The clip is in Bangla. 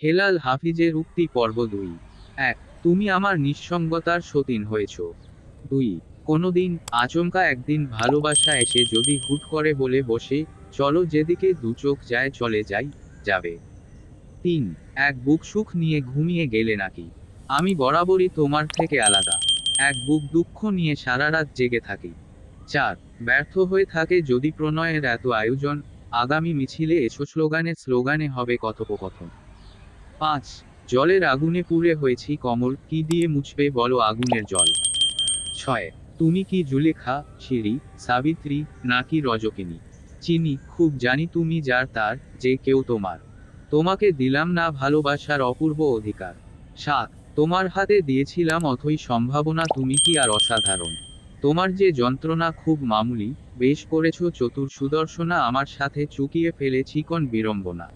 হেলাল হাফিজের উক্তি পর্ব 2। 1। তুমি আমার নিঃসঙ্গতার সতীন হয়েছ। 2। কোনোদিন আচমকা একদিন ভালোবাসা এসে যদি হুট করে বলে বসে, চলো যেদিকে দু চোখ যায় চলে যাই, যাবে। 3। এক বুক সুখ নিয়ে ঘুমিয়ে গেলে নাকি? আমি বরাবরই তোমার থেকে আলাদা। এক বুক দুঃখ নিয়ে সারা রাত জেগে থাকি। 4। ব্যর্থ হয়ে থাকে যদি প্রণয়ের এত আয়োজন, আগামী মিছিলে এসো স্লোগানে স্লোগানে হবে কথোপকথন। 5। জলের আগুনে পুড়ে হয়েছি কমল, কি দিয়ে মুছবে বলো আগুনের জল। 6। তুমি কি জুলেখা, শিরি, সাবিত্রী, নাকি রজকিনী? চিনি, খুব জানি তুমি যার তার, যে কেউ তোমার। তোমাকে দিলাম না ভালোবাসার অপূর্ব অধিকার। 7। তোমার হাতে দিয়েছিলাম অথই সম্ভাবনা, তুমি কি আর অসাধারণ? তোমার যে যন্ত্রণা খুব মামুলি, বেশ করেছ চতুর সুদর্শনা, আমার সাথে চুকিয়ে ফেলে চিকন বিড়ম্বনা।